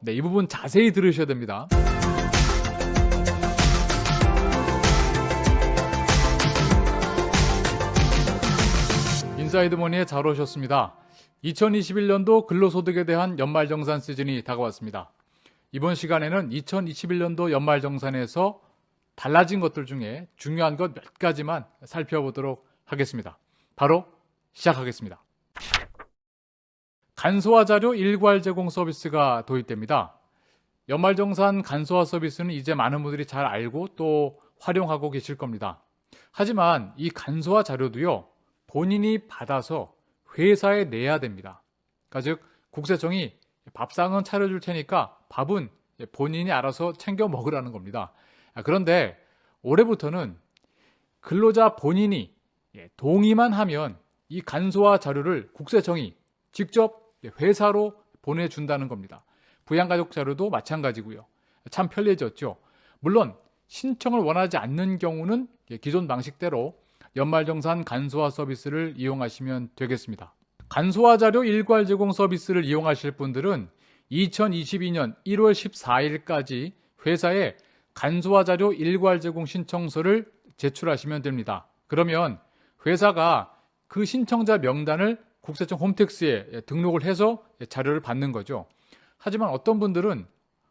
네, 이 부분 자세히 들으셔야 됩니다. 인사이드 머니에 잘 오셨습니다. 2021년도 근로소득에 대한 연말정산 시즌이 다가왔습니다. 이번 시간에는 2021년도 연말정산에서 달라진 것들 중에 중요한 것 몇 가지만 살펴보도록 하겠습니다. 바로 시작하겠습니다. 간소화 자료 일괄 제공 서비스가 도입됩니다. 연말정산 간소화 서비스는 이제 많은 분들이 잘 알고 또 활용하고 계실 겁니다. 하지만 이 간소화 자료도요, 본인이 받아서 회사에 내야 됩니다. 그러니까 즉 국세청이 밥상은 차려줄 테니까 밥은 본인이 알아서 챙겨 먹으라는 겁니다. 그런데 올해부터는 근로자 본인이 동의만 하면 이 간소화 자료를 국세청이 직접 회사로 보내준다는 겁니다. 부양가족 자료도 마찬가지고요. 참 편리해졌죠. 물론 신청을 원하지 않는 경우는 기존 방식대로 연말정산 간소화 서비스를 이용하시면 되겠습니다. 간소화 자료 일괄 제공 서비스를 이용하실 분들은 2022년 1월 14일까지 회사에 간소화 자료 일괄 제공 신청서를 제출하시면 됩니다. 그러면 회사가 그 신청자 명단을 국세청 홈택스에 등록을 해서 자료를 받는 거죠. 하지만 어떤 분들은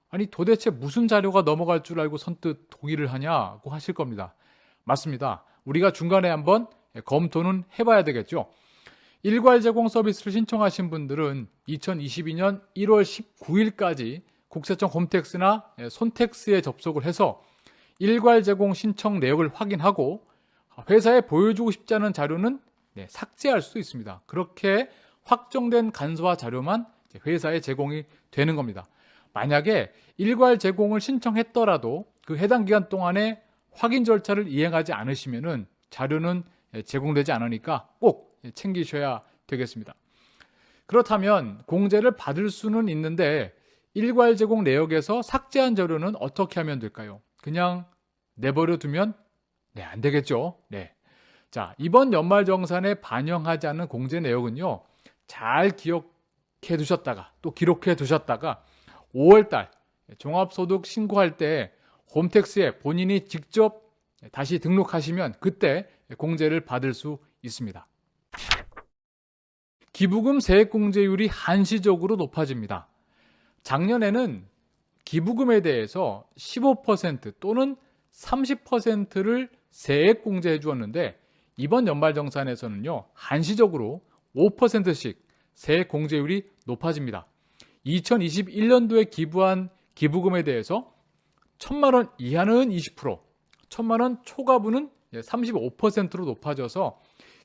아니 도대체 무슨 자료가 넘어갈 줄 알고 선뜻 동의를 하냐고 하실 겁니다. 맞습니다. 우리가 중간에 한번 검토는 해봐야 되겠죠. 일괄 제공 서비스를 신청하신 분들은 2022년 1월 19일까지 국세청 홈택스나 손택스에 접속을 해서 일괄 제공 신청 내역을 확인하고 회사에 보여주고 싶지 않은 자료는 삭제할 수도 있습니다. 그렇게 확정된 간소화 자료만 회사에 제공이 되는 겁니다. 만약에 일괄 제공을 신청했더라도 그 해당 기간 동안에 확인 절차를 이행하지 않으시면은 자료는 제공되지 않으니까 꼭 챙기셔야 되겠습니다. 그렇다면 공제를 받을 수는 있는데 일괄 제공 내역에서 삭제한 자료는 어떻게 하면 될까요? 그냥 내버려 두면 안 되겠죠. 자, 이번 연말정산에 반영하지 않은 공제 내역은요, 잘 기억해 두셨다가 또 기록해 두셨다가 5월달 종합소득 신고할 때 홈택스에 본인이 직접 다시 등록하시면 그때 공제를 받을 수 있습니다. 기부금 세액공제율이 한시적으로 높아집니다. 작년에는 기부금에 대해서 15% 또는 30%를 세액공제해 주었는데 이번 연말정산에서는요, 한시적으로 5%씩 세액공제율이 높아집니다. 2021년도에 기부한 기부금에 대해서 1,000만 원 이하는 20%, 1,000만 원 초과분은 35%로 높아져서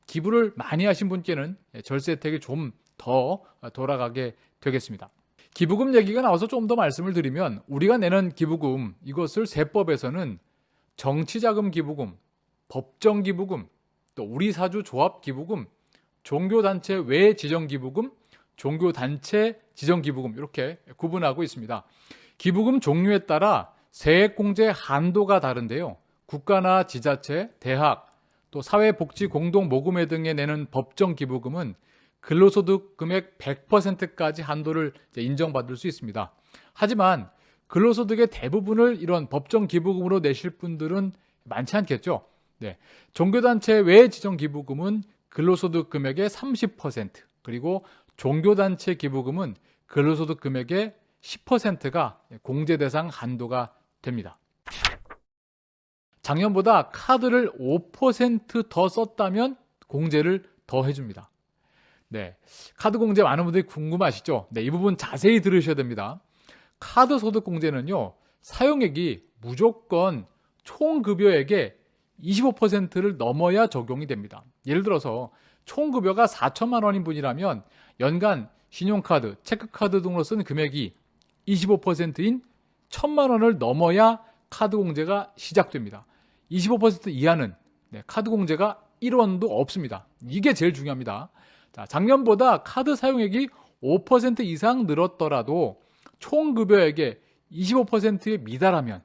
기부를 많이 하신 분께는 절세 혜택이 좀 더 돌아가게 되겠습니다. 기부금 얘기가 나와서 좀 더 말씀을 드리면 우리가 내는 기부금, 이것을 세법에서는 정치자금 기부금, 법정기부금, 또 우리사주 조합 기부금, 종교단체 외 지정기부금, 종교단체 지정기부금 이렇게 구분하고 있습니다. 기부금 종류에 따라 세액공제 한도가 다른데요. 국가나 지자체, 대학, 또 사회복지공동모금회 등에 내는 법정기부금은 근로소득 금액 100%까지 한도를 인정받을 수 있습니다. 하지만 근로소득의 대부분을 이런 법정기부금으로 내실 분들은 많지 않겠죠. 종교단체 외 지정기부금은 근로소득 금액의 30%, 그리고 종교단체 기부금은 근로소득 금액의 10%가 공제 대상 한도가 됩니다. 작년보다 카드를 5% 더 썼다면 공제를 더 해줍니다. 카드 공제 많은 분들이 궁금하시죠? 이 부분 자세히 들으셔야 됩니다. 카드 소득 공제는요, 사용액이 무조건 총급여액의 25%를 넘어야 적용이 됩니다. 예를 들어서 총급여가 4천만 원인 분이라면 연간 신용카드, 체크카드 등으로 쓴 금액이 25%인 1,000만 원을 넘어야 카드 공제가 시작됩니다. 25% 이하는 카드 공제가 1원도 없습니다. 이게 제일 중요합니다. 자, 작년보다 카드 사용액이 5% 이상 늘었더라도 총급여액의 25%에 미달하면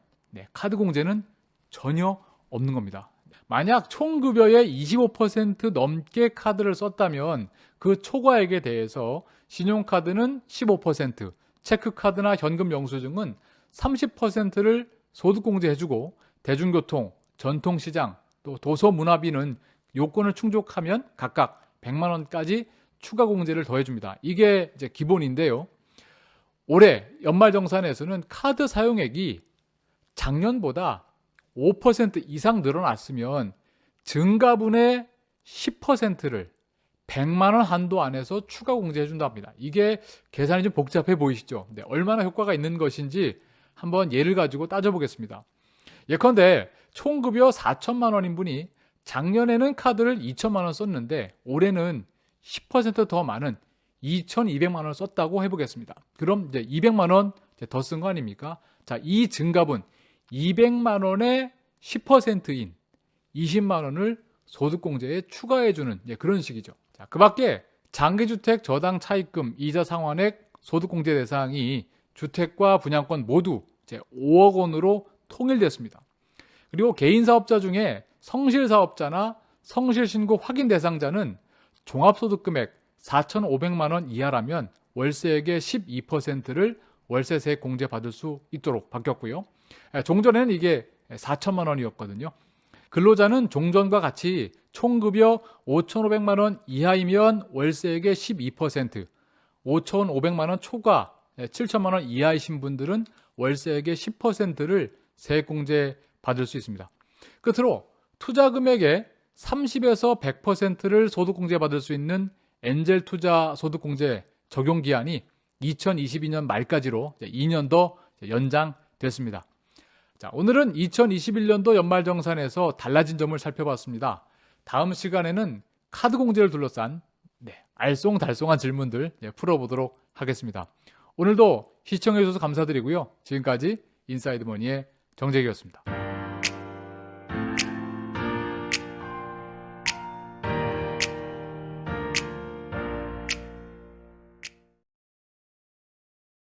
카드 공제는 전혀 없는 겁니다. 만약 총급여의 25% 넘게 카드를 썼다면 그 초과액에 대해서 신용카드는 15%, 체크카드나 현금 영수증은 30%를 소득공제해주고 대중교통, 전통시장, 또 도서문화비는 요건을 충족하면 각각 100만 원까지 추가 공제를 더해줍니다. 이게 이제 기본인데요. 올해 연말정산에서는 카드 사용액이 작년보다 5% 이상 늘어났으면 증가분의 10%를 100만 원 한도 안에서 추가 공제해 준답니다. 이게 계산이 좀 복잡해 보이시죠? 네, 얼마나 효과가 있는 것인지 한번 예를 가지고 따져보겠습니다. 예컨대 총급여 4천만 원인 분이 작년에는 카드를 2천만 원 썼는데 올해는 10%더 많은 2,200만 원을 썼다고 해보겠습니다. 그럼 이제 200만 원 더 쓴 거 아닙니까? 자, 이 증가분 200만 원의 10%인 20만 원을 소득공제에 추가해주는 그런 식이죠. 자, 그 밖에 장기주택 저당 차입금 이자 상환액 소득공제 대상이 주택과 분양권 모두 이제 5억 원으로 통일됐습니다. 그리고 개인사업자 중에 성실사업자나 성실신고 확인 대상자는 종합소득금액 4,500만 원 이하라면 월세액의 12%를 월세세 공제 받을 수 있도록 바뀌었고요. 종전에는 이게 4천만 원이었거든요. 근로자는 종전과 같이 총급여 5,500만 원 이하이면 월세액의 12%, 5,500만 원 초과 7천만 원 이하이신 분들은 월세액의 10%를 세액공제 받을 수 있습니다. 끝으로 투자금액의 30에서 100%를 소득공제 받을 수 있는 엔젤 투자 소득공제 적용 기한이 2022년 말까지로 2년 더 연장됐습니다. 자, 오늘은 2021년도 연말정산에서 달라진 점을 살펴봤습니다. 다음 시간에는 카드 공제를 둘러싼 알쏭달쏭한 질문들 풀어보도록 하겠습니다. 오늘도 시청해주셔서 감사드리고요. 지금까지 인사이드 머니의 정재기였습니다.